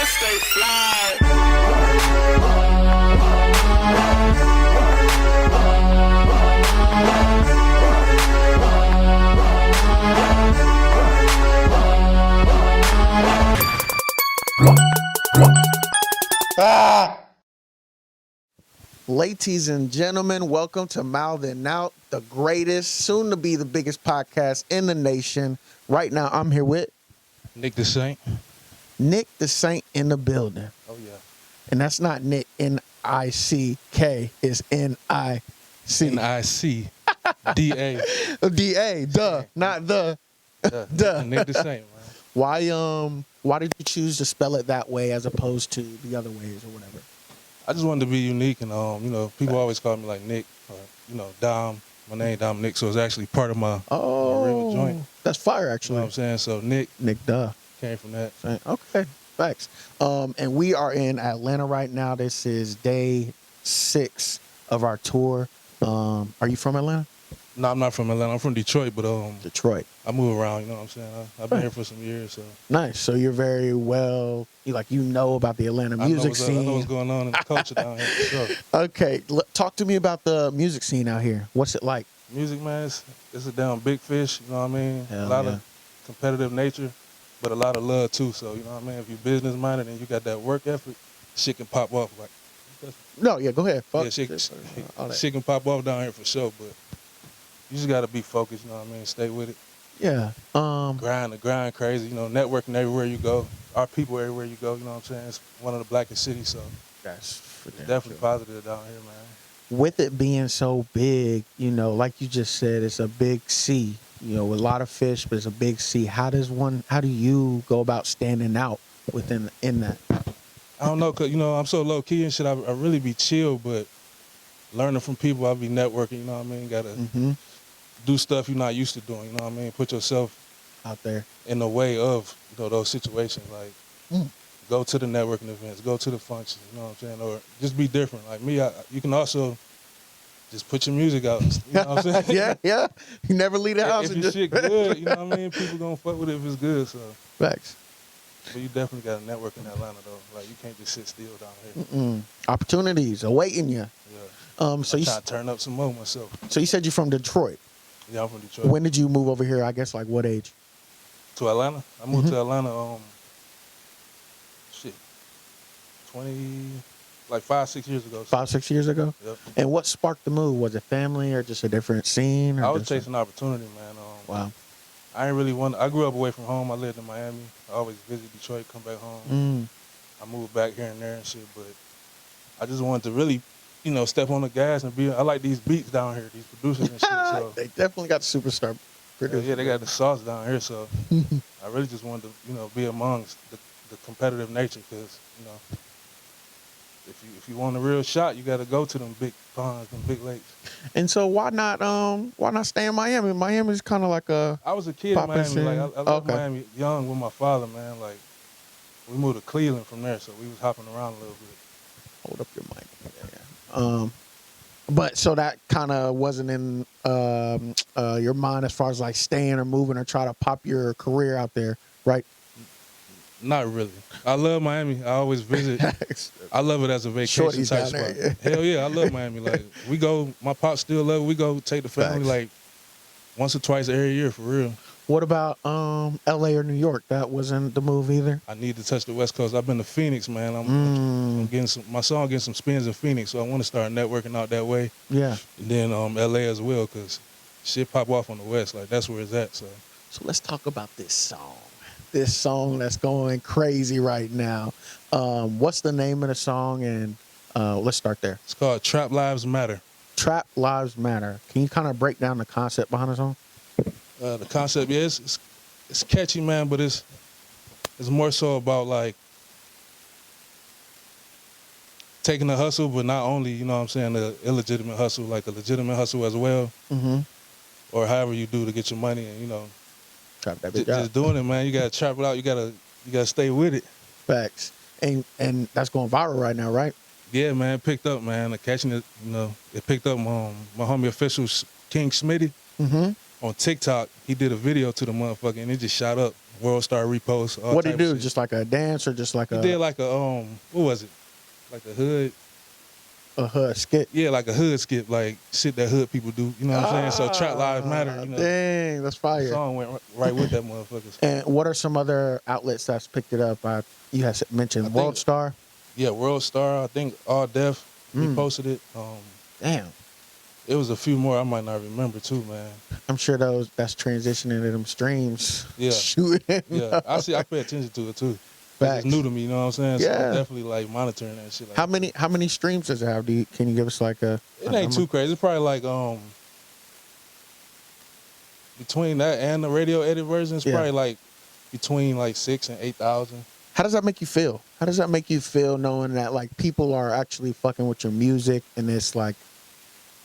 stay fly. Ladies and gentlemen, welcome to Mouthing Out, the greatest, soon to be the biggest podcast in the nation. Right now, I'm here with Nick the Saint. Nick the Saint in the building. Oh yeah. And that's not Nick, N-I-C-K, it's N-I-C. N-I-C. D-A. D-A, duh, not the. Duh. Nick the Saint, man. Why did you choose to spell it that way as opposed to the other ways or whatever? I just wanted to be unique, and people always call me like Nick, or Dom. My name Dominic, so it's actually part of my real joint. That's fire, You actually. know what I'm saying? So Nick Duh. came from that. Okay, thanks. And we are in Atlanta right now. This is day 6 of our tour. Are you from Atlanta? No, I'm not from Atlanta. I'm from Detroit, but Detroit. I move around. You know what I'm saying? I've been here for some years, so Nice. So you're very well, you know about the Atlanta music I know what's scene. going on in the culture down here. For sure. Okay, talk to me about the music scene out here. What's it like? Music, man, it's a damn big fish. You know what I mean? Hell a lot yeah. of competitive nature, but a lot of love too. So you know what I mean? If you're business minded and you got that work effort, shit can pop off. Like No, yeah, go ahead. Fuck yeah, all that. shit can pop off down here for sure. But you just gotta be focused. You know what I mean? Stay with it. Yeah. Grind crazy. You know, networking everywhere you go. Our people everywhere you go. You know what I'm saying? It's one of the blackest cities, so That's for damn definitely sure. positive down here, man. With it being so big, like you just said, it's a big sea, with a lot of fish, but it's a big sea. How do you go about standing out in that? I don't know, cause I'm so low key and shit. I really be chill, but learning from people, I be networking. You know what I mean? Gotta do stuff you're not used to doing. You know what I mean? Put yourself Out there. in the way of those situations. Like go to the networking events, go to the functions. You know what I'm saying? Or just be different. Like me, you can also just put your music out. You know what I'm saying? yeah. You never leave the house. If and your just shit good, you know what I mean? People gonna fuck with it if it's good. So, Facts. but you definitely got to network in Atlanta though. Like you can't just sit still down here. Opportunities awaiting you. Yeah. So I'm you trying to turn up some more myself. so you said you're from Detroit. Yeah, I'm from Detroit. When did you move over here? I guess like what age? To Atlanta? I moved to Atlanta, 5-6 years ago. 5-6 years ago. Yep. And what sparked the move? Was it family or just a different scene? Or I was just chasing opportunity, man. Wow. I ain't really I grew up away from home. I lived in Miami. I always visit Detroit, come back home. I moved back here and there and shit, but I just wanted to really, step on the gas and I like these beats down here, these producers and shit. So They definitely got superstar producers. yeah, they got the sauce down here. So I really just wanted to, be amongst the competitive nature because, if you want a real shot, you got to go to them big ponds, them big lakes. And so why not stay in Miami? Miami's kind of like a I was a kid in poppin' Miami. scene. Like I left Miami young with my father, man. Like we moved to Cleveland from there, so we was hopping around a little bit. hold up your mic. Yeah. But so that kind of wasn't in your mind as far as like staying or moving or try to pop your career out there, right? Not really. I love Miami. I always visit. I love it as a vacation Shorties type down spot. there, Hell yeah, I love Miami. Like we go, my pop still love it. We go take the family Facts. like once or twice every year for real. What about L.A. or New York? That wasn't the move either. I need to touch the West Coast. I've been to Phoenix, man. I'm getting my song getting some spins in Phoenix, so I want to start networking out that way. Yeah. And then L.A. as well, because shit pop off on the West. Like that's where it's at. So So let's talk about this song. This song that's going crazy right now. What's the name of the song? And let's start there. it's called Trap Lives Matter. Trap Lives Matter. Can you kind of break down the concept behind the song? The concept, yeah, it's catchy, man, but it's more so about like taking the hustle, but not only, the illegitimate hustle, like a legitimate hustle as well, or however you do to get your money, and Trap that bitch out. just doing it, man. You gotta trap it out. You gotta stay with it. Facts. And that's going viral right now, right? Yeah, man, it picked up, man. Catching it, it picked up. My homie official King Smitty on TikTok. He did a video to the motherfucker, and it just shot up. World Star reposts. All What did type he of do? shit. Just like a dance or just like He a did like a what was it? Like a hood. hood skit? Yeah, like a hood skit, like shit that hood people do. You know what I'm saying? So Trap Lives Matter. You know, Dang, that's the fire. song went right with that motherfuckers. And what are some other outlets that's picked it up? You had mentioned I think- World Star. Yeah, World Star. I think All Def. He posted it. Damn, It was a few more I might not remember too, man. I'm sure that's transitioning to them streams. Yeah. Shooting. Yeah, I pay attention to it too. 'Cause Facts. it's new to me, you know what I'm saying? So Yeah. I'm definitely like monitoring that shit. Like, How many streams does it have? Can you give us like a? it ain't too crazy. It's probably like between that and the radio edit version, it's Yeah. probably like between like 6,000 and 8,000. How does that make you feel? How does that make you feel knowing that like people are actually fucking with your music and it's like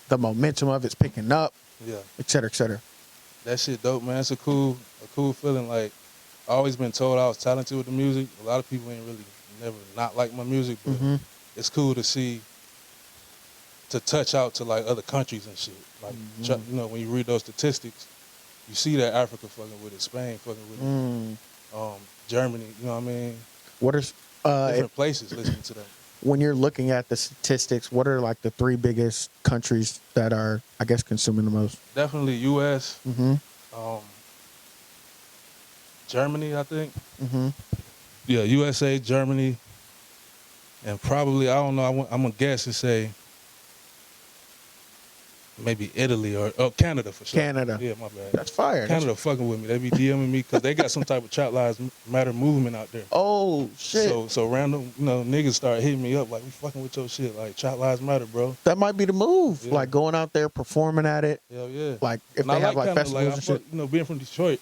the momentum of it's picking up, Yeah, et cetera, et cetera? that shit dope, man. It's a cool feeling. Like I always been told I was talented with the music. A lot of people ain't really never not like my music, but Mhm. it's cool to see, to touch out to like other countries and shit. Like Mm-hmm. you know, when you read those statistics, you see that Africa fucking with it, Spain fucking with it, Germany. You know what I mean? What are Different places listening to that. when you're looking at the statistics? What are like the three biggest countries that are, I guess, consuming the most? Definitely U.S. Mm-hmm. Germany, I think. Mm-hmm. Yeah, USA, Germany, and probably, I don't know, I'm going to guess and say maybe Italy or Canada for sure. Canada. Yeah, my bad. That's fire. Canada fucking with me. They be DMing me because they got some type of Trap Lives Matter movement out there. Oh shit. So random, niggas start hitting me up like, we fucking with your shit. Like, Trap Lives Matter, bro. That might be the move. Yeah. Like going out there performing at it. Hell yeah. Like if And they I have like Canada. festivals and shit. Being from Detroit,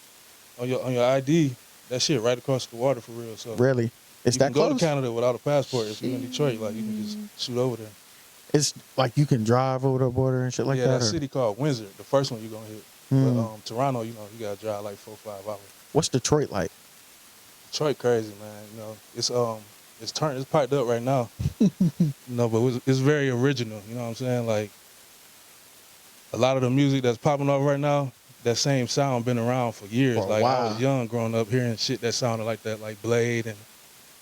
on your ID, that shit right across the water for real. So Really? It's you that can go close? to Canada without a passport if you're in Detroit. Like, you can just shoot over there. It's like you can drive over the border and shit like yeah, that. that or- city called Windsor, the first one you're gonna hit. Mm. But Toronto, you gotta drive like 4 or 5 hours. What's Detroit like? Detroit crazy, man. It's piped up right now. But it's very original. You know what I'm saying? Like a lot of the music that's popping off right now, that same sound been around for years. For a Like I while. was young growing up hearing shit that sounded like that, like Blade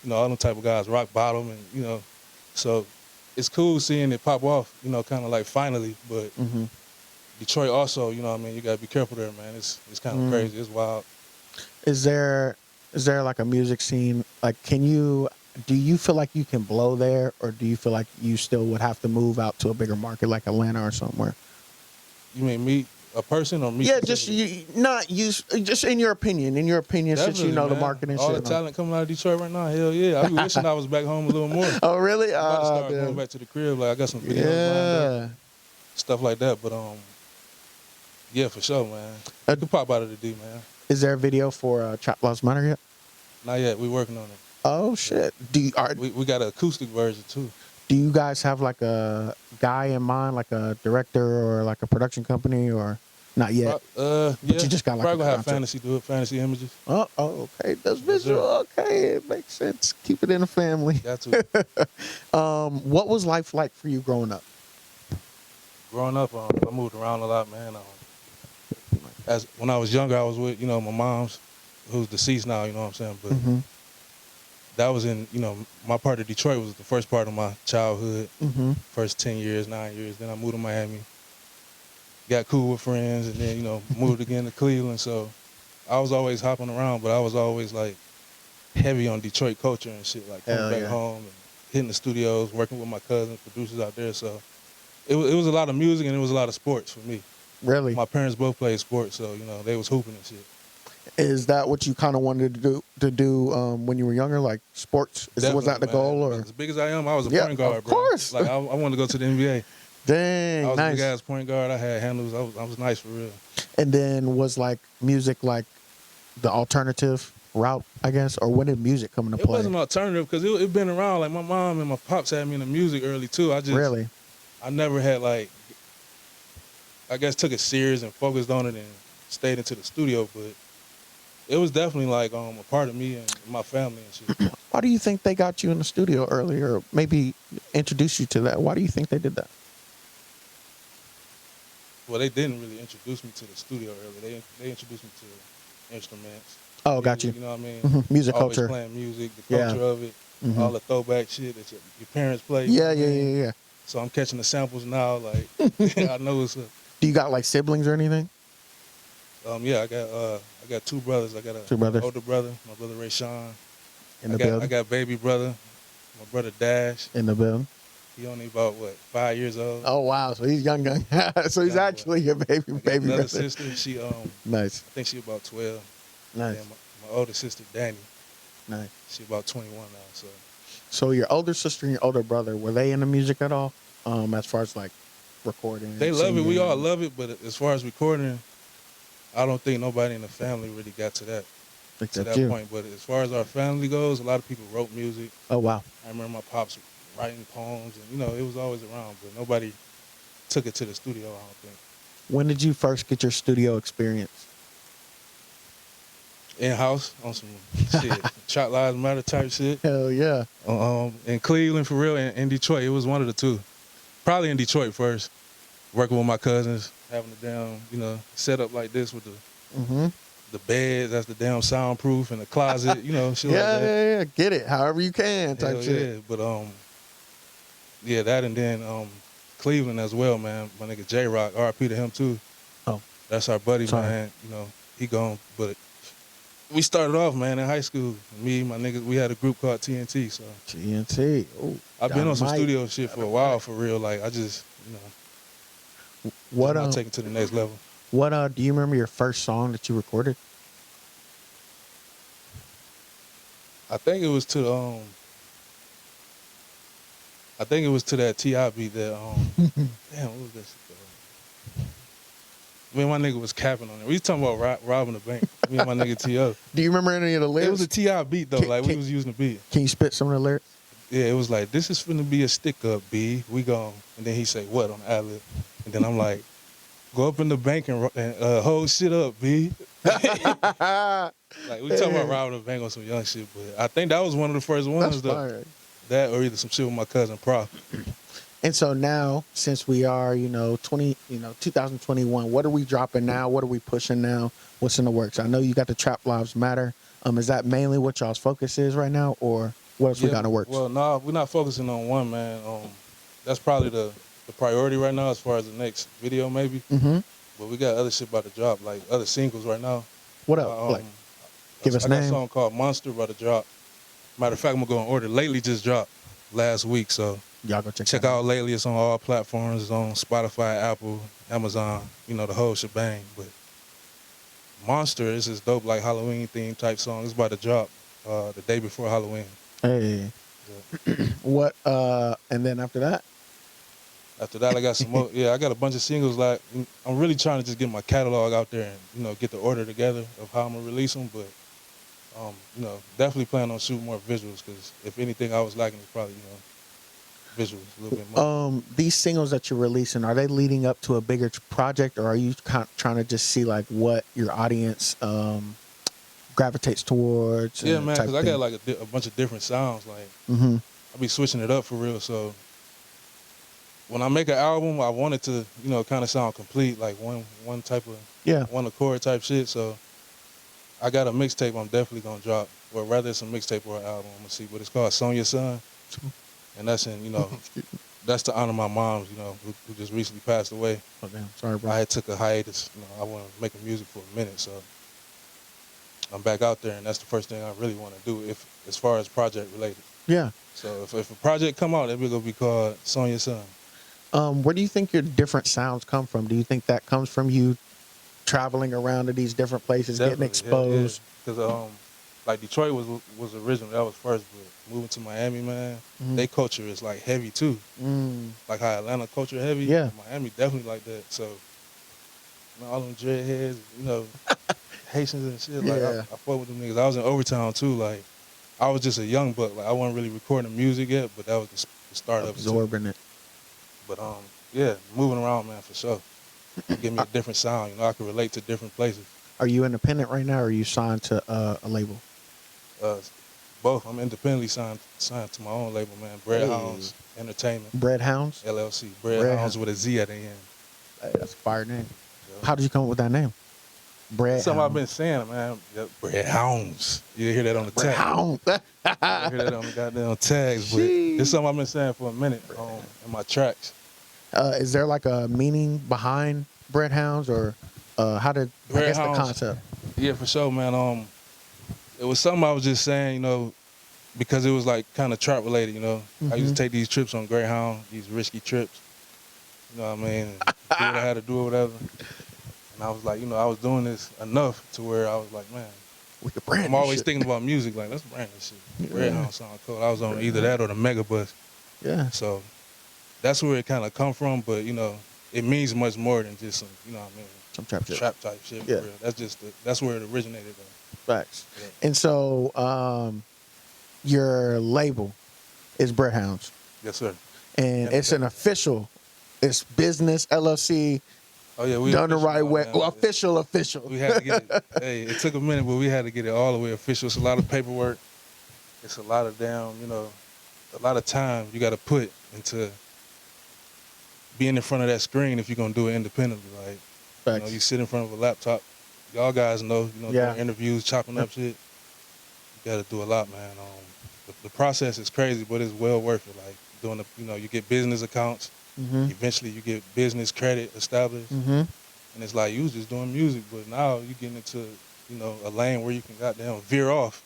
and all them type of guys, Rock Bottom, and so it's cool seeing it pop off. Kind of like finally, but. Mm-hmm. Detroit also, you gotta be careful there, man. It's kind of crazy. It's wild. Is there like a music scene? Like, do you feel like you can blow there, or do you feel like you still would have to move out to a bigger market like Atlanta or somewhere? You mean meet a person or meet? Yeah, just just in your opinion. In your opinion, since you Definitely, know the man. market and all shit. the talent coming out of Detroit right now. Hell yeah! I be wishing I was back home a little more. Oh really? I'm about to start damn. going back to the crib. Like I got some videos lined up, Yeah. stuff like that. But yeah, for sure, man. You can pop out of the D, man. Is there a video for Trap Lives Matter yet? Not yet. We working on it. Oh shit. We got an acoustic version too. Do you guys have like a guy in mind, like a director or like a production company, or not yet? Yeah. you just got like probably a gonna have concept. Fantasy do it. Fantasy Images. Oh, okay. That's Yes, sir. visual. Okay, it makes sense. Keep it in the family. Got to. What was life like for you growing up? Growing up, I moved around a lot, man. When I was younger, I was with, my mom's, who's deceased now, you know what I'm saying? But Mm-hmm. that was in, my part of Detroit was the first part of my childhood, Mm-hmm. first 10 years, 9 years. Then I moved to Miami, got cool with friends, and then, moved again to Cleveland. So I was always hopping around, but I was always like heavy on Detroit culture and shit, like coming Hell back yeah. home and hitting the studios, working with my cousins, producers out there. So it was a lot of music and it was a lot of sports for me. Really? My parents both played sports, so they was hooping and shit. Is that what you kind of wanted to do when you were younger, like sports? Was that the Definitely, goal, man. or? As big as I am, I was a Yeah, point guard, of bro. course. Like I wanted to go to the NBA. Dang, I was a nice. big ass point guard. I had handles. I was nice for real. And then was like music like the alternative route, I guess, or when did music come into It play? wasn't alternative because it been around. Like my mom and my pops had me in the music early too. Really? I never had like, I guess took it serious and focused on it and stayed into the studio, but it was definitely like a part of me and my family and shit. Why do you think they got you in the studio early, or maybe introduced you to that? Why do you think they did that? Well, they didn't really introduce me to the studio early. They introduced me to instruments. Oh, got you. You know what I mean? Music Always culture. playing music, the Yeah. culture of it, all the throwback shit that your parents play. You know Yeah, what I yeah, mean? yeah, yeah. So I'm catching the samples now. Like I know it's Do you got like siblings or anything? yeah. I got two brothers. I got Two brothers. older brother, my brother Ray Sean. In the I building? got baby brother, my brother Dash. In the building. He only about 5 years old. Oh wow, so he's young. So he's Young boy. actually your I got baby another brother. sister. She Nice, I think she about 12. nice, And my older sister Danny, nice. she about 21 now. So So your older sister and your older brother, were they into music at all? As far as like recording? they and love it. We singing? all love it. But as far as recording, I don't think nobody in the family really got to that Except you. point. But as far as our family goes, a lot of people wrote music. Oh wow. I remember my pops writing poems, and it was always around, but nobody took it to the studio. I don't think. When did you first get your studio experience? In house on some shit, Chalk Lives Matter type shit. Hell yeah. In Cleveland for real, in Detroit, it was one of the two. Probably in Detroit first, working with my cousins, having the damn set up like this with the bed, that's the damn soundproof, and the closet, shit Yeah, like that. yeah. Get it however you can type Hell shit. yeah, but yeah, that and then Cleveland as well, man. My nigga J Rock, RIP to him too. Oh. That's our buddy, Sorry. man. He gone, but we started off, man, in high school. Me, my niggas, we had a group called TNT. So TNT. Oh, I've been on some Dynamite. studio shit for a while, for real. Like I just, What I'll take it to the next level. What do you remember your first song that you recorded? I think it was to that T.I. beat that damn, what was that shit called? Me and my nigga was capping on it. We was talking about robbing the bank. Me and my nigga T.O. Do you remember any of the lyrics? It was a T.I. beat though, like we was using the beat. Can you spit some of the lyrics? Yeah, it was like, this is finna be a stick up, B. We gone. And then he say, what, on the ad-lib? And then I'm like, go up in the bank and hold shit up, B. Like, we talking about robbing the bank on some young shit, but I think that was one of the first ones, That's fire. that or either some shit with my cousin Prof. And so now, since we are, 2021, what are we dropping now? What are we pushing now? What's in the works? I know you got the Trap Lives Matter. Is that mainly what y'all's focus is right now, or what else we got in the works? Well, no, we're not focusing on one, man. That's probably the priority right now as far as the next video, maybe. Mm-hmm. But we got other shit about to drop, like other singles right now. What up? Like, give us I got a name. song called Monster about to drop. Matter of fact, I'm gonna go in order. Lately just dropped last week, so Y'all go check check that out Lately. It's on all platforms. It's on Spotify, Apple, Amazon, the whole shebang. But Monster is this dope, like Halloween theme type song. It's about to drop the day before Halloween. Hey. What? And then after that? After that, I got some more. Yeah, I got a bunch of singles. Like, I'm really trying to just get my catalog out there and, get the order together of how I'm going to release them. But, definitely plan on shooting more visuals because if anything I was lacking is probably, visuals a little bit more. These singles that you're releasing, are they leading up to a bigger project, or are you trying to just see like what your audience gravitates towards? Yeah, man, because I got like a bunch of different sounds. Like, I be switching it up for real. So when I make an album, I want it to, kind of sound complete, like one type of, one accord type shit. So I got a mixtape I'm definitely going to drop, or rather it's a mixtape or an album, I'm going to see. But it's called Sonia Son. And that's in, that's to honor my moms, who just recently passed away. Oh, damn. Sorry, bro. I had took a hiatus. I wasn't making music for a minute, so I'm back out there, and that's the first thing I really want to do, as far as project related. Yeah. So if a project come out, it's gonna be called Sonia Son. Where do you think your different sounds come from? Do you think that comes from you traveling around to these different places, getting exposed? Because like Detroit was original, that was first, but moving to Miami, man, their culture is like heavy too. Like how Atlanta culture heavy. Yeah. Miami definitely like that. So all them dreadheads, Haitians and shit. Like I fuck with them niggas. I was in Overtown too. Like I was just a young buck. Like I wasn't really recording the music yet, but that was the start of it. Absorbing it. But yeah, moving around, man, for sure. Give me a different sound. I can relate to different places. Are you independent right now, or are you signed to a label? Both. I'm independently signed to my own label, man. Bread Hounds Entertainment. Bread Hounds? LLC. Bread Hounds with a Z at the end. Hey, that's a fire name. Yeah. How did you come up with that name? Bread Something I've hound. been saying, man. Yep, bread hounds. You hear that on the Bread tag. hound. You hear that on the goddamn tags. But Sheesh. it's something I've been saying for a minute in my tracks. Is there like a meaning behind bread hounds, or how did I Bread guess hounds. the concept? Yeah, for sure, man. It was something I was just saying, you know, because it was like kind of trap related, you know. I used to take these trips on Greyhound, these risky trips. You know what I mean? And do what I had to do or whatever. And I was like, you know, I was doing this enough to where I was like, man, We could brand I'm this always shit. thinking about music. Like, let's brand this shit. Yeah. Greyhound sound cool. I was on either that or the Megabus. Yeah. So that's where it kind of come from. But, you know, it means much more than just some, you know what I mean? Some trap shit. Trap type shit. Yeah. For real. That's just, that's where it originated though. Facts. Yeah. And so, your label is Bread Hounds, Yes, sir. and Yeah, it's an official. It's business LLC Oh, yeah. We done the official right now, way. man. Well, official. We had to get it. Hey, it took a minute, but we had to get it all the way official. It's a lot of paperwork. It's a lot of damn, you know, a lot of time you got to put into being in front of that screen if you're going to do it independently. Like, you Facts. know, you sit in front of a laptop. Y'all guys know, you know, Yeah. doing interviews, chopping up shit. You got to do a lot, man. The process is crazy, but it's well worth it. Like, doing the, you know, you get business accounts. Mm-hmm. Eventually you get business credit established. Mm-hmm. And it's like you was just doing music, but now you getting into, you know, a lane where you can goddamn veer off.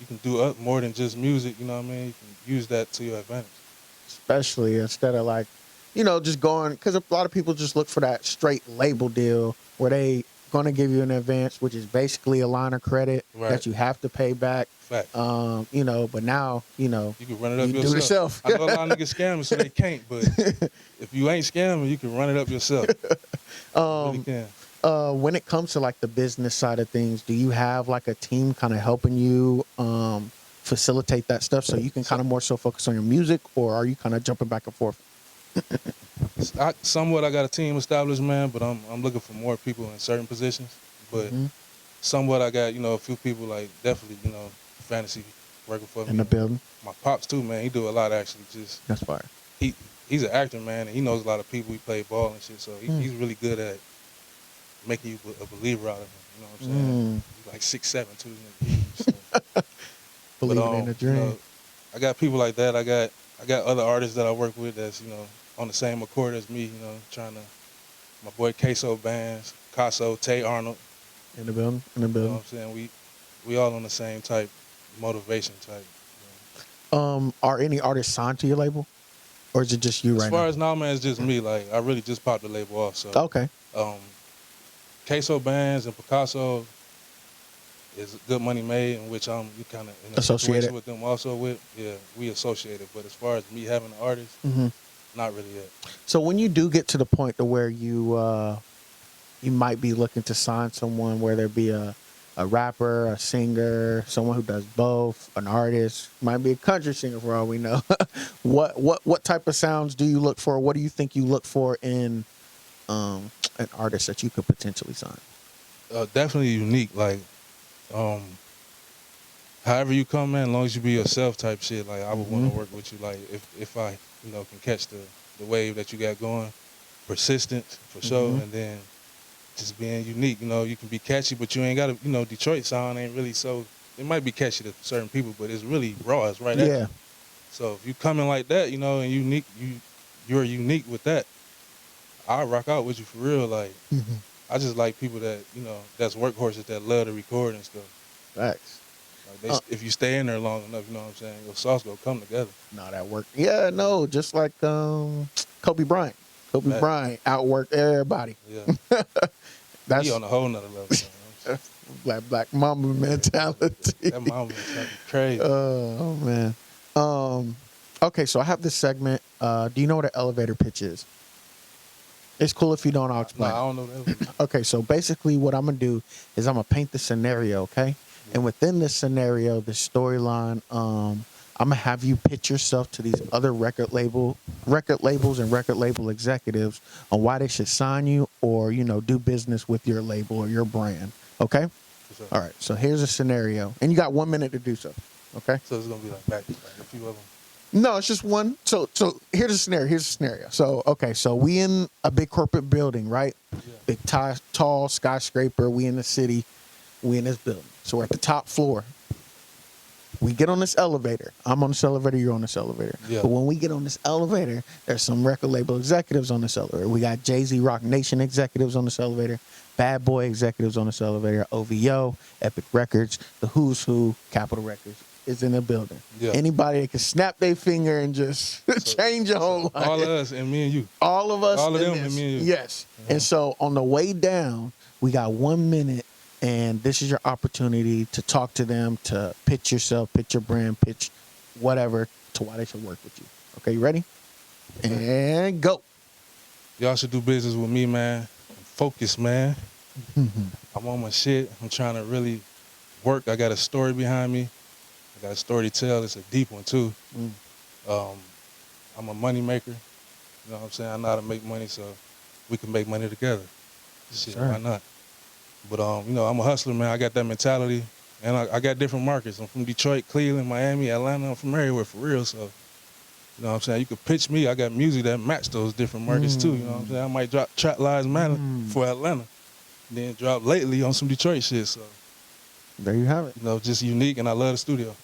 You can do up more than just music, you know what I mean? You can use that to your advantage. Especially instead of like, you know, just going, because a lot of people just look for that straight label deal where they going to give you an advance, which is basically a line of credit Right. that you have to pay back. Fact. You know, but now, you know, You can run it up you yourself. do it yourself. I know a lot of niggas scamming, so they can't, but if you ain't scamming, you can run it up yourself. You really can. When it comes to like the business side of things, do you have like a team kind of helping you facilitate that stuff so you can kind of more so focus on your music, or are you kind of jumping back and forth? Somewhat I got a team established, man, but I'm looking for more people in certain positions. But Mhm. somewhat I got, you know, a few people like definitely, you know, fantasy working for me. In the building? My pops too, man. He do a lot actually. Just That's fire. he's an actor, man, and he knows a lot of people. He played ball and shit, so he's really good at making you a believer out of him. You know what I'm saying? He's like 6'7" too. So. Believing But, in the you dream. know, I got people like that. I got other artists that I work with that's, you know, on the same accord as me. You know, trying to. My boy Queso Bands, Casso, Tay Arnold. In the building? In the You know building. what I'm saying? We all on the same type motivation type. Are any artists signed to your label? Or is it just you As right far now? as now, man, it's just me. Like, I really just popped the label off. So, Okay. Queso Bands and Picasso is Good Money Made, in which I'm kind of in a Associated. situation with them also with. Yeah, we associated. But as far as me having an artist, Mm-hmm. not really yet. So when you do get to the point to where you might be looking to sign someone, whether it be a rapper, a singer, someone who does both, an artist, might be a country singer for all we know. what type of sounds do you look for? What do you think you look for in an artist that you could potentially sign? Definitely unique. Like, however you come, man, as long as you be yourself type shit, like, I would want to work with you. Like, if I, you know, can catch the wave that you got going, persistent for sure, and then just being unique. You know, you can be catchy, but you ain't got to, you know, Detroit sound ain't really so, it might be catchy to certain people, but it's really raw. It's right at Yeah. you. So if you coming like that, you know, and unique, you're unique with that, I'll rock out with you for real. Like, I just like people that, you know, that's workhorses that love to record and stuff. Facts. Like if you stay in there long enough, you know what I'm saying, your sauce gonna come together. No, that work. Yeah, no, just like Kobe Bryant. Kobe Man. Bryant outworked everybody. Yeah. That's He on a whole nother level. Man. black mamba mentality. That mama is fucking crazy. Oh man. Okay, so I have this segment. Do you know what an elevator pitch is? It's cool if you don't. I'll No, explain. I don't know that. Okay, so basically what I'm gonna do is I'm gonna paint the scenario, okay? And within this scenario, the storyline, I'm gonna have you pitch yourself to these other record labels and record label executives on why they should sign you or, you know, do business with your label or your brand. Okay? For sure. All right, so here's a scenario. And you got 1 minute to do so. Okay? So it's gonna be like back to back, a few of them. No, it's just one. So here's a scenario. Here's a scenario. So okay, so we in a big corporate building, right? Yeah. Big tall skyscraper. We in the city. We in this building. So we're at the top floor. We get on this elevator. I'm on this elevator. You're on this elevator. Yeah. But when we get on this elevator, there's some record label executives on this elevator. We got Jay-Z Rock Nation executives on this elevator. Bad Boy executives on this elevator. OVO, Epic Records, The Who's Who, Capitol Records is in the building. Yeah. Anybody that can snap their finger and just change your whole life. All of us and me and you. All of us. All of in them this. and me and you. Yes. And so on the way down, we got 1 minute, and this is your opportunity to talk to them, to pitch yourself, pitch your brand, pitch whatever, to why they should work with you. Okay, you ready? And go. Y'all should do business with me, man. Focus, man. I'm on my shit. I'm trying to really work. I got a story behind me. I got a story to tell. It's a deep one, too. I'm a money maker. You know what I'm saying? I know how to make money, so we can make money together. Shit, Sure. why not? But, you know, I'm a hustler, man. I got that mentality. And I got different markets. I'm from Detroit, Cleveland, Miami, Atlanta. I'm from everywhere, for real. So, you know what I'm saying? You could pitch me. I got music that match those different markets, too. You know what I'm saying? I might drop Trap Lives Matter for Atlanta. Then drop lately on some Detroit shit. So, There you have it. you know, just unique, and I love the studio.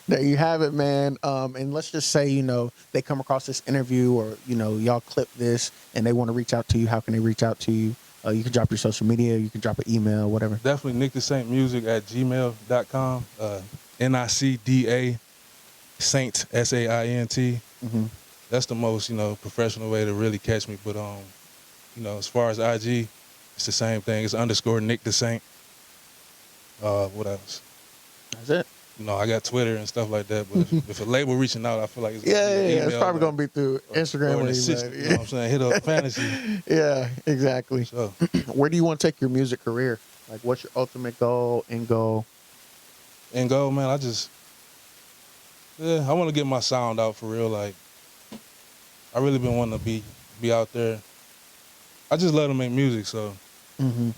There you have it, man. And let's just say, you know, they come across this interview, or, you know, y'all clip this and they want to reach out to you. How can they reach out to you? You can drop your social media. You can drop an email, whatever. Definitely Nick the Saint Music at gmail.com. NICDA Saint SAINT. That's the most, you know, professional way to really catch me. But you know, as far as IG, it's the same thing. It's _ Nick the Saint. What else? That's it. You know, I got Twitter and stuff like that. But if a label reaching out, I feel like it's Yeah. email, It's probably going to be through Instagram or or an email. assistant. You know what I'm saying? Hit up Fantasy. Yeah, exactly. So, Where do you want to take your music career? Like, what's your ultimate goal, end goal? and go, man. I want to get my sound out for real. Like, I really been wanting to be out there. I just love to make music, so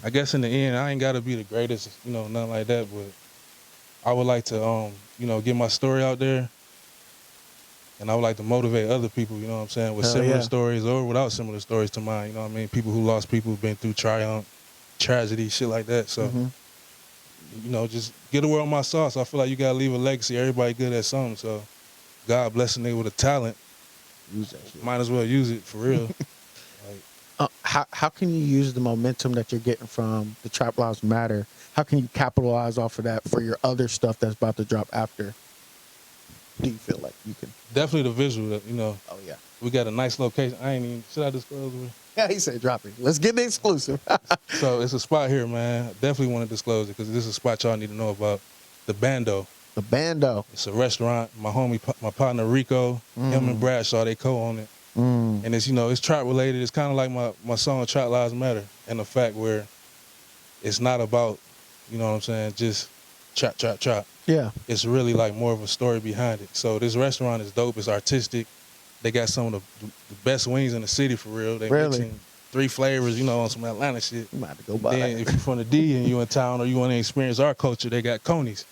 I guess in the end, I ain't got to be the greatest, you know, nothing like that. But I would like to, you know, get my story out there, and I would like to motivate other people, you know what I'm saying, with Hell similar yeah. stories or without similar stories to mine. You know what I mean? People who lost people, who've been through triumph, tragedy, shit like that. So, you know, just get a word on my sauce. I feel like you gotta leave a legacy. Everybody good at something, so God bless a nigga with a talent. Use that shit. Might as well use it for real. Like, How can you use the momentum that you're getting from the Trap Lives Matter? How can you capitalize off of that for your other stuff that's about to drop after? Do you feel like you can? definitely the visual. That, you know, Oh yeah. we got a nice location. Should I disclose it? Yeah, he said drop it. Let's get the exclusive. So it's a spot here, man. I definitely want to disclose it because this is a spot y'all need to know about. The Bando. The Bando. It's a restaurant. My homie, my partner Rico, him and Bradshaw, they co-own it. And it's, you know, it's trap related. It's kind of like my song Trap Lives Matter, and the fact where it's not about, you know what I'm saying, just trap, trap, trap. Yeah. It's really like more of a story behind it. So this restaurant is dope. It's artistic. They got some of the best wings in the city for real. They Really? mixing 3 flavors, you know, on some Atlanta shit. You might have to go by. Then if you're from the D and you in town or you want to experience our culture, they got Coney's.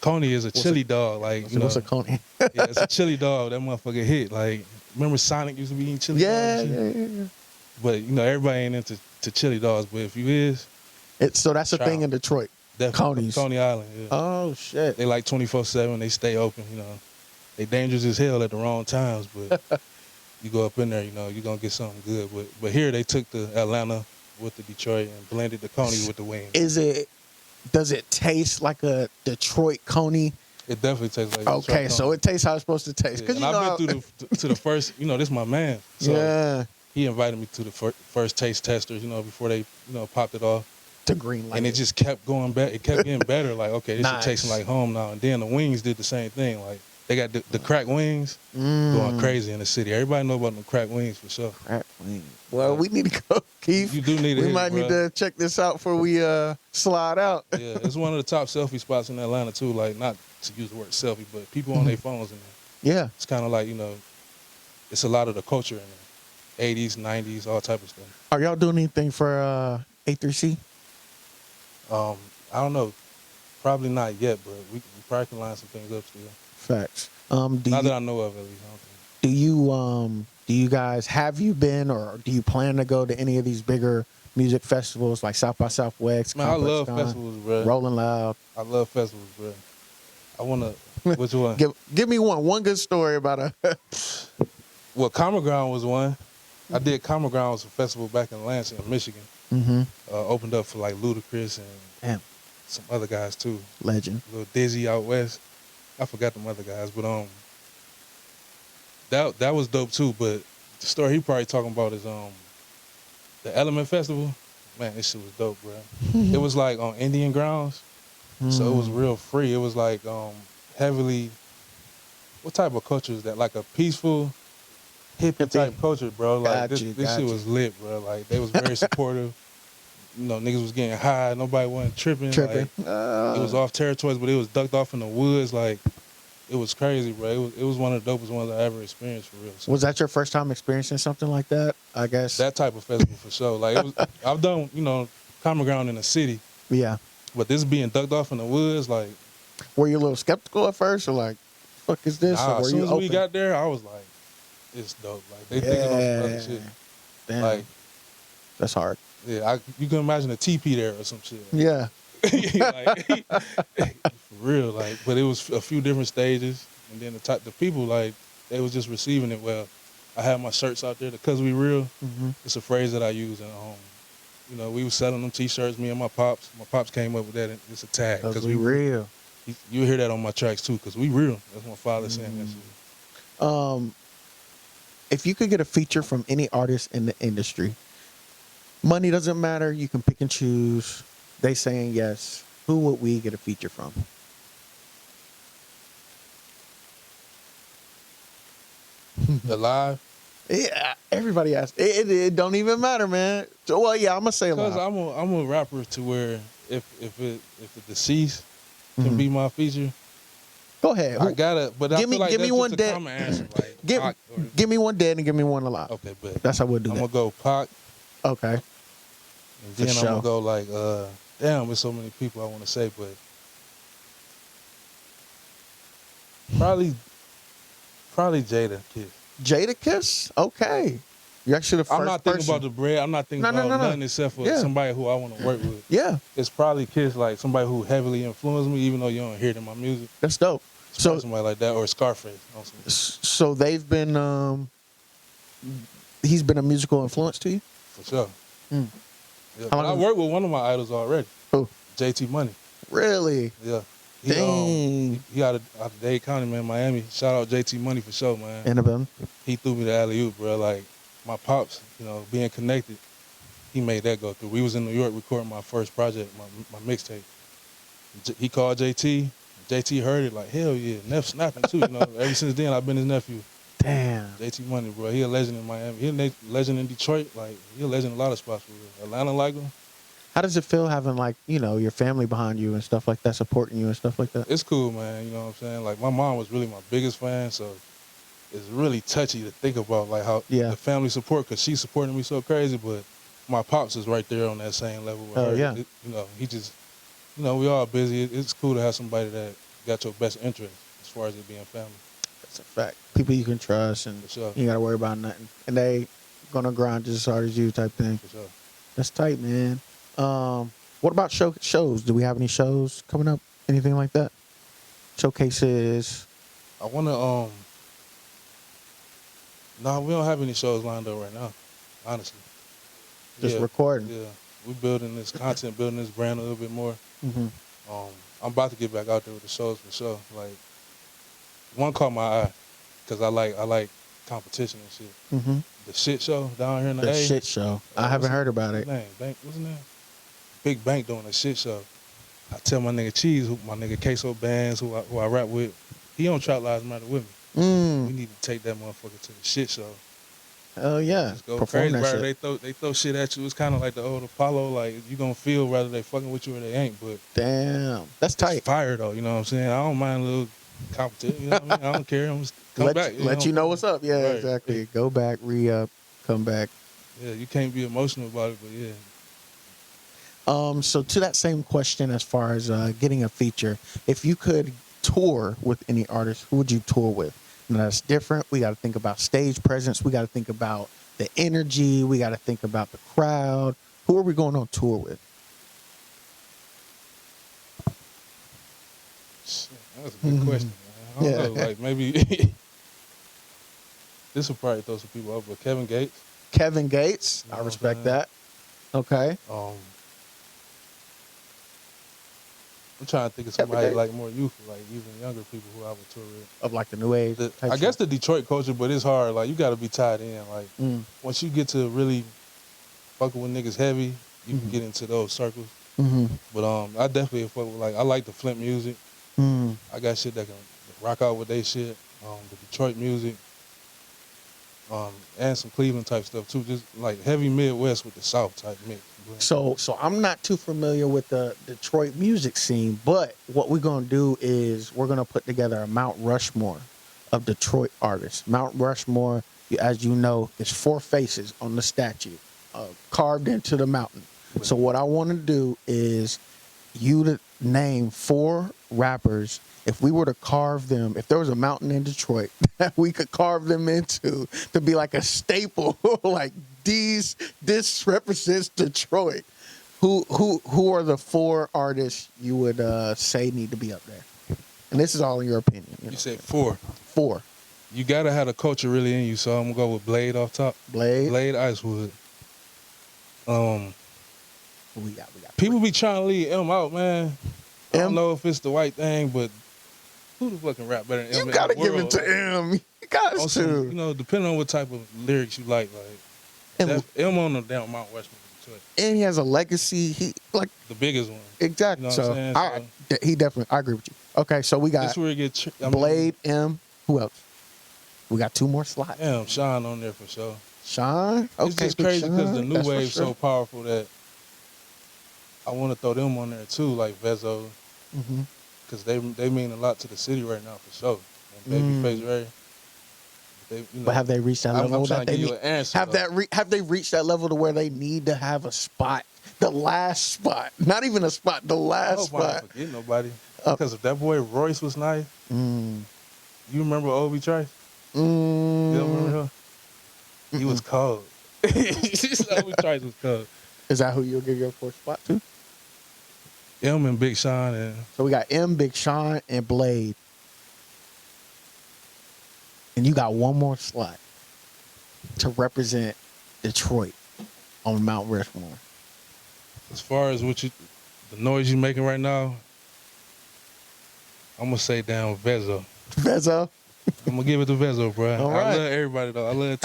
Coney is a chili dog, like, you know. What's a Coney? Yeah, it's a chili dog. That motherfucker hit. Like, remember Sonic used to be eating chili Yeah, dogs? and shit? yeah. But, you know, everybody ain't into chili dogs. But if you is, So that's a thing in Detroit. definitely Coney's. Coney Island. Yeah. Oh shit. They like 24/7. They stay open, you know. They dangerous as hell at the wrong times, but you go up in there, you know, you're going to get something good. But here they took the Atlanta with the Detroit and blended the Coney with the wings. Does it taste like a Detroit Coney? It definitely tastes like Okay, Detroit so Coney. it tastes how it's supposed to taste. Yeah, Cause and you know, I've been to the first, you know, this my man. So yeah, he invited me to the first taste testers, you know, before they, you know, popped it off. to green light. And it just kept going back. It kept getting better. Like, okay, this Nice. is tasting like home now. And then the wings did the same thing. Like, they got the crack wings going crazy in the city. Everybody know about the crack wings for sure. Crack wings. Well, we need to go, Keith. You do need to We hit might it, need bruh. to check this out before we slide out. Yeah, it's one of the top selfie spots in Atlanta too. Like, not to use the word selfie, but people on their phones in there. Yeah. It's kind of like, you know, it's a lot of the culture in there. 80s, 90s, all type of stuff. Are y'all doing anything for A3C? I don't know. Probably not yet, but we probably can line some things up still. Facts. Do Not you that I know of, at least. I don't think. do you guys have you been or do you plan to go to any of these bigger music festivals like South by Southwest, Man, I Complex love Con, festivals, bro. Rolling Loud? I love festivals, bro. I wanna. Which one? Give me one good story about a. Well, Common Ground was one. I did Common Ground was a festival back in Lansing, Michigan. Mm-hmm. Opened up for like Ludacris and Damn, some other guys too. legend. Little Dizzy out west. I forgot them other guys, but that was dope too. But the story he probably talking about is the Element Festival. Man, this shit was dope, bro. It was like on Indian grounds, so it was real free. It was like heavily. What type of culture is that? Like a peaceful, hippie type culture, bro. Like this shit was lit, bro. Like they was very supportive. You know, niggas was getting high. Nobody wasn't tripping. Like, it was off territories, but it was ducked off in the woods. Like, it was crazy, bro. It was one of the dopest ones I ever experienced, for real. So, Was that your first time experiencing something like that? I guess. that type of festival, for sure. Like, it was, I've done, Common Ground in the city, Yeah. but this being ducked off in the woods, like, Were you a little skeptical at first, or like, fuck is this? nah, or were as soon you as open? we got there, I was like, it's dope. Like, they thinking on some other shit. Damn. Like, That's hard. yeah, you can imagine a teepee there or some shit. Yeah. Like, for real, like, but it was a few different stages, and then the people, like, they was just receiving it well. I had my shirts out there, the "Cause We Real." Mm-hmm. It's a phrase that I use at home. We was selling them T-shirts. Me and my pops. My pops came up with that. And it's a tag. Cause we real. You hear that on my tracks too. Cause we real. That's my father saying that shit. If you could get a feature from any artist in the industry, money doesn't matter. You can pick and choose. They saying yes. Who would we get a feature from? Alive. Yeah, everybody asks. It don't even matter, man. So, well, yeah, I'm gonna say Cause alive. I'm a rapper to where if the deceased can Mhm. be my feature, Go ahead. I gotta. But I Give me- feel like give me that's one just a dead- common answer. Like, Give, Pac or- give me one dead and give me one alive. okay, but That's how we'll do I'm that. gonna go Pac, Okay. and For then I'm sure. gonna go like damn, there's so many people I want to say, but probably Jada Kiss. Jada Kiss? Okay. You're actually the first I'm not thinking person. about the bread. I'm not thinking No, no, about no, no. nothing except for Yeah. somebody who I want to work with. Yeah, It's probably Kiss, like somebody who heavily influenced me, even though you don't hear it in my music. that's dope. It's So, probably somebody like that, or Scarface. Also. so they've been. He's been a musical influence to you. For sure. Mm. Yeah, How but I long- worked with one of my idols already. Who? JT Money. Really? Yeah. Dang. He out of Dade County, man, Miami. Shout out JT Money for sure, man. Annabelle. He threw me the alley-oop, bro. Like, my pops, being connected, he made that go through. We was in New York recording my first project, my mixtape. He called JT. JT heard it like, hell yeah, Neff snapping too. Ever since then, I've been his nephew. Damn. JT Money, bro. He a legend in Miami. He a legend in Detroit. Like, he a legend in a lot of spots for real. Atlanta like him. How does it feel having your family behind you and stuff like that, supporting you and stuff like that? It's cool, man. You know what I'm saying? Like, my mom was really my biggest fan, so it's really touchy to think about, like, how the family support, because she's supporting me so crazy, but my pops is right there on that same level with her. Yeah. He just, we all busy. It's cool to have somebody that got your best interest as far as it being family. That's a fact. People you can trust and For sure. you got to worry about nothing. And they gonna grind just as hard as you type thing. For sure. That's tight, man. What about shows? Do we have any shows coming up? Anything like that? Showcases? I want to, no, we don't have any shows lined up right now, honestly. Just recording? Yeah. We're building this content, building this brand a little bit more. Mm-hmm. I'm about to get back out there with the shows for sure. Like, one caught my eye, because I like competition and shit. Mm-hmm. The shit show down here in the The A. shit show. I haven't heard about it. What's his name? Big Bank doing a shit show. I tell my nigga Cheese, my nigga Queso Bands, who I rap with, he on Trap Lives Matter with me. We need to take that motherfucker to the shit show. Oh yeah. Just go Perform crazy, that bro. shit. They throw shit at you. It's kind of like the old Apollo. Like, you gonna feel whether they fucking with you or they ain't. But Damn. That's tight. it's fire though. You know what I'm saying? I don't mind a little competition. You know what I mean? I don't care. I'm just come back. Let you know what's up. Yeah, Right. exactly. Go back, re-up, come back. Yeah, you can't be emotional about it, but yeah. So to that same question, as far as getting a feature, if you could tour with any artist, who would you tour with? Now that's different. We got to think about stage presence. We got to think about the energy. We got to think about the crowd. Who are we going on tour with? Shit, that's a good question, man. I don't know. Like, maybe this will probably throw some people up, but Kevin Gates. Kevin Gates. You know I what I'm respect saying? that. Okay. I'm trying to think of Kevin somebody Gates. like more youthful, like even younger people who I would tour with. Of like the new age. type I guess shit. the Detroit culture, but it's hard. Like, you got to be tied in. Like, once you get to really fucking with niggas heavy, you can get into those circles. Mm-hmm. But I definitely fuck with, like, I like the Flint music. Mm. I got shit that can rock out with they shit. The Detroit music. And some Cleveland type stuff too. Just like heavy Midwest with the South type mix. So I'm not too familiar with the Detroit music scene, but what we're gonna do is we're gonna put together a Mount Rushmore of Detroit artists. Mount Rushmore, as you know, is 4 faces on the statue, carved into the mountain. So what I want to do is you to name 4 rappers. If we were to carve them, if there was a mountain in Detroit that we could carve them into to be like a staple, like this represents Detroit. Who are the 4 artists you would say need to be up there? And this is all in your opinion. You said 4. 4. You gotta have the culture really in you, so I'm gonna go with Blade off top. Blade. Icewood. We got. People be trying to leave M out, man. I don't know if it's the white thing, but who the fucking rap better than M? You gotta in the give it world? to M. You got Also, to. you know, depending on what type of lyrics you like And, M on the down Mount Rushmore, Detroit, and he has a legacy. He like the biggest one. exactly. You know what I'm So saying? he definitely. I agree with you. Okay, so we got That's where it gets. Blade, M. Who else? We got 2 more slots. Damn, Sean on there for sure. Sean. Okay, It's just Big crazy because Sean, the new that's for wave's sure. so powerful that I want to throw them on there too, like Vezo, Mhm. because they mean a lot to the city right now for sure. And Babyface Ray. But have they reached that I'm level trying that to they give you need? an answer. Have they reached that level to where they need to have a spot, the last spot, not even a spot, the I last hope I spot? don't forget nobody. Because if that boy Royce was nice, Mm. you remember Obi Trice? You don't remember him? He was cold. Obi Trice was cold. Is that who you'll give your 4th spot to? M and Big Sean and So we got M, Big Sean, and Blade. And you got 1 more slot to represent Detroit on Mount Rushmore. as far as the noise you making right now, I'm gonna say down Vezo. Vezo? I'm gonna give it to Vezo, bro. All I right. love everybody though. I love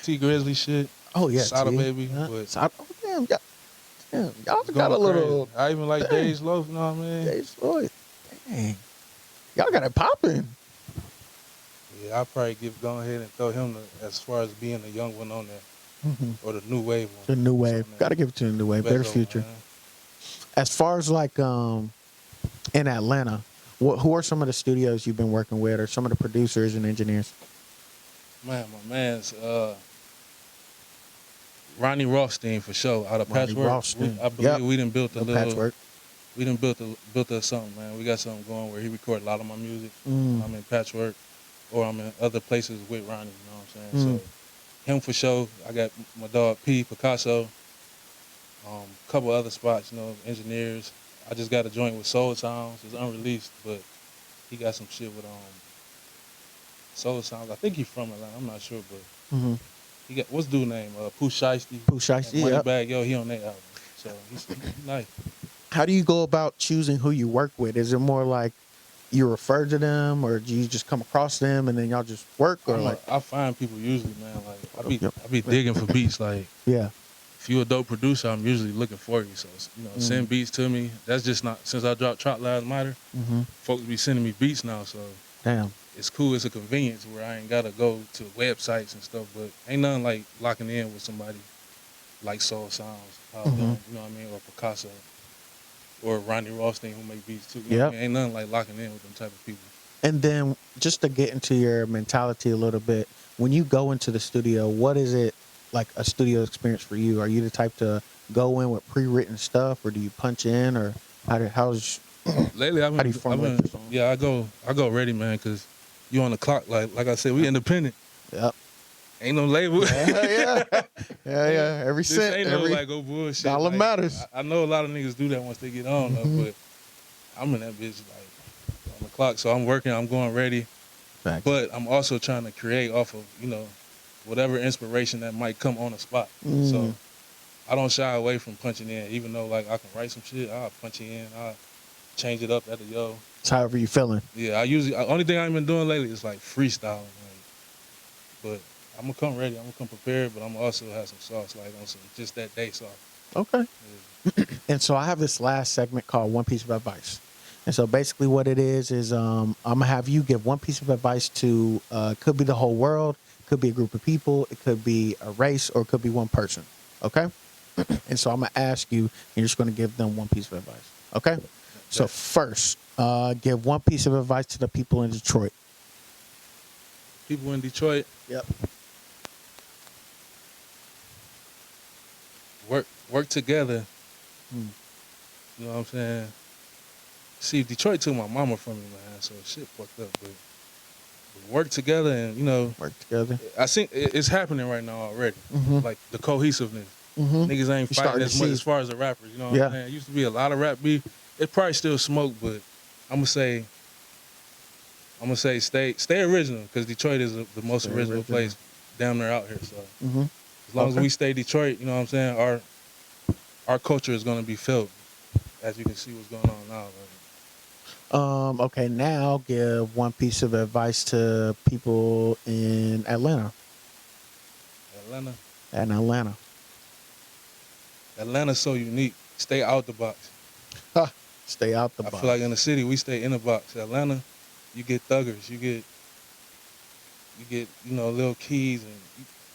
T Grizzly shit. Oh, yeah. Sada T. Baby, Huh? but Sada, oh, damn, y'all it's got a going little... crazy. I even like Dang. Dej Loaf, you know what I mean? Dave Floyd. Dang. Y'all got it popping. Yeah, I'll probably go ahead and throw him as far as being the young one on there. Or the new wave one. The new wave. So, man, Got to give it to the new wave. Better Vezo, future. man. As far as like in Atlanta, who are some of the studios you've been working with, or some of the producers and engineers? Man, my man's Ronnie Rothstein for sure. Out of Ronnie Patchwork. Rothstein. I believe Yep. we done built a The little Patchwork. We done built us something, man. We got something going where he recorded a lot of my music. Mm. I'm in Patchwork or I'm in other places with Ronnie, you know what I'm saying? So him for sure. I got my dog P, Picasso, couple other spots, you know, engineers. I just got a joint with Soul Sounds. It's unreleased, but he got some shit with Soul Sounds. I think he's from Atlanta. I'm not sure, but Mm-hmm. he got what's dude name? Pooh Shiesty. Pooh Shiesty, Money yep. Bag, yo, he on that album. So he's nice. How do you go about choosing who you work with? Is it more like you refer to them, or do you just come across them and then y'all just work, or I find people usually, man. Like Yep. I be digging for beats. Like yeah? if you a dope producer, I'm usually looking for you. So you know, send beats to me. That's just not since I dropped Trap Lives Matter. Mm-hmm. Folks be sending me beats now, so Damn. it's cool. It's a convenience where I ain't gotta go to websites and stuff. But ain't nothing like locking in with somebody like Soul Sounds, you know what I mean, or Picasso, or Ronnie Rothstein who make beats too. You know what I mean? Ain't nothing like locking in with them type of people. And then just to get into your mentality a little bit, when you go into the studio, what is it like a studio experience for you? Are you the type to go in with pre-written stuff, or do you punch in, or how's Lately, How do you formulate your song? yeah, I go ready, man, because you on the clock. Like I said, we independent. Yep. Ain't no label. Yeah. Every This cent, ain't every no like go bullshit. dollar like, matters. I know a lot of niggas do that once they get on, though, but I'm in that bitch like on the clock. So I'm working, I'm going ready, Facts. but I'm also trying to create off of, whatever inspiration that might come on the spot. So I don't shy away from punching in, even though like I can write some shit, I'll punch it in, I'll change it up at the yo. It's however you feeling. Yeah, only thing I've been doing lately is like freestyling. But I'm gonna come ready, I'm gonna come prepared, but I'm gonna also have some sauce, like on some just that day sauce. Okay. Yeah. And so I have this last segment called One Piece of Advice. And so basically what it is I'm gonna have you give one piece of advice to could be the whole world, could be a group of people, it could be a race, or it could be one person. Okay? And so I'm gonna ask you, and you're just gonna give them one piece of advice. Okay? So first, give one piece of advice to the people in Detroit. People in Detroit, Yep. work together. Mm. You know what I'm saying? See, Detroit took my mama from me, man, so shit fucked up. But work together and, Work together. I think it's happening right now already. Mhm. Like the cohesiveness. Mhm. Niggas ain't You fighting starting as to much see. as far as the rappers, you know what Yeah. I'm saying? It used to be a lot of rap beef. It probably still smoke, but I'm gonna say stay original, because Detroit is the most Stay original original. place down there out here. So Mm-hmm. as long as Okay. we stay Detroit, you know what I'm saying, our culture is gonna be felt, as you can see what's going on now. Like, Okay, now give one piece of advice to people in Atlanta. Atlanta's so unique. Stay out the box. Stay out the I box. feel like in the city we stay in the box. Atlanta, you get thuggers, you get Lil Keys,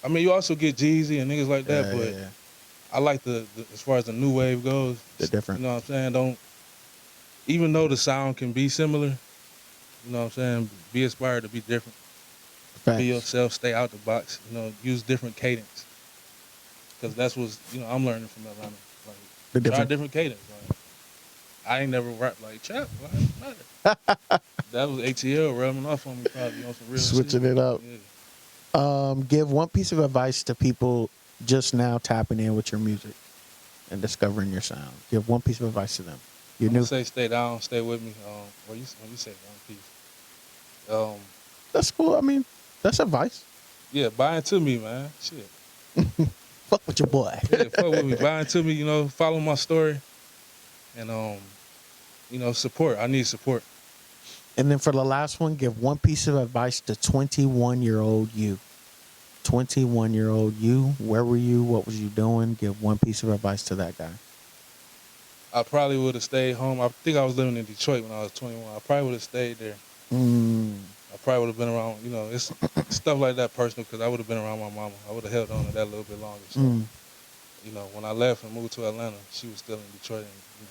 and you also get Jeezy and niggas like that. But yeah. I like the as far as the new wave goes, They're different. You know what I'm saying? Even though the sound can be similar, you know what I'm saying, be inspired to be different. Facts. Be yourself, stay out the box, use different cadence. Because that's what, I'm learning from Atlanta. The Like, try different. different cadence. Like, I ain't never rapped like trap. Like, that was ATL rubbing off on me, probably on some real Switching shit. it up. Yeah. Give one piece of advice to people just now tapping in with your music and discovering your sound. Give one piece of advice to them. You're I'm new. gonna say stay down, stay with me. When you say one piece. That's cool. I mean, that's advice. Yeah, buy into me, man. Shit. Fuck with your boy. Yeah, fuck with me. Buy into me, follow my story. And support. I need support. And then for the last one, give one piece of advice to 21-year-old you. 21-year-old you. Where were you? What was you doing? Give one piece of advice to that guy. I probably would have stayed home. I think I was living in Detroit when I was 21. I probably would have stayed there. I probably would have been around, it's stuff like that personal, because I would have been around my mama. I would have held on to that a little bit longer. So, when I left and moved to Atlanta, she was still in Detroit, and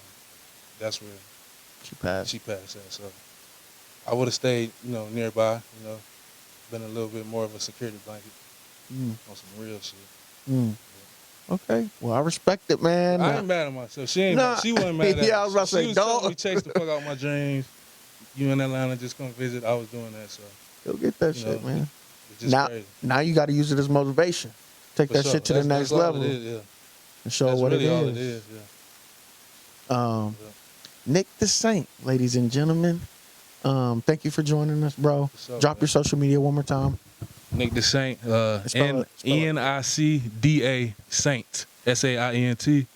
that's where She passed. at. So I would have stayed, nearby, been a little bit more of a security blanket on some real shit. Okay. Well, I respect it, man. I ain't mad at myself. She Nah. wasn't mad at me. Yeah, I was about to say, she was don't. telling me chase the fuck out my dreams. You in Atlanta, just come visit. I was doing that, so Go get that You shit, know, man. it's just crazy. Now you got to use it as motivation. Take For that sure. shit to the next That's all level it is, yeah. and show That's what really it all is. it is, yeah. Yeah. Nick the Saint, ladies and gentlemen. Thank you for joining us, bro. What's up, Drop man? your social media one more time. Nick the Saint, Spell it. Nicda Saint, SAINT.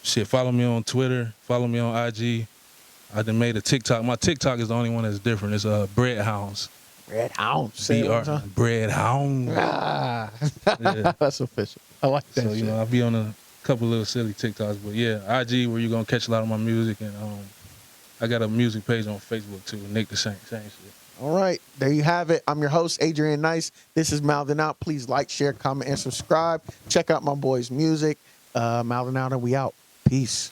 Shit, follow me on Twitter, follow me on IG. I done made a TikTok. My TikTok is the only one that's different. It's Bread Hounds. Red Hound. Say it one BR time. Bread Hound. Ah. Yeah. That's official. I like that So shit. I'll be on a couple little silly TikToks, but yeah, IG where you're gonna catch a lot of my music, and I got a music page on Facebook too, Nick the Saint, same shit. All right. There you have it. I'm your host, Adrian Nice. This is Mouthing Out. Please like, share, comment, and subscribe. Check out my boy's music. Mouthing Out, and we out. Peace.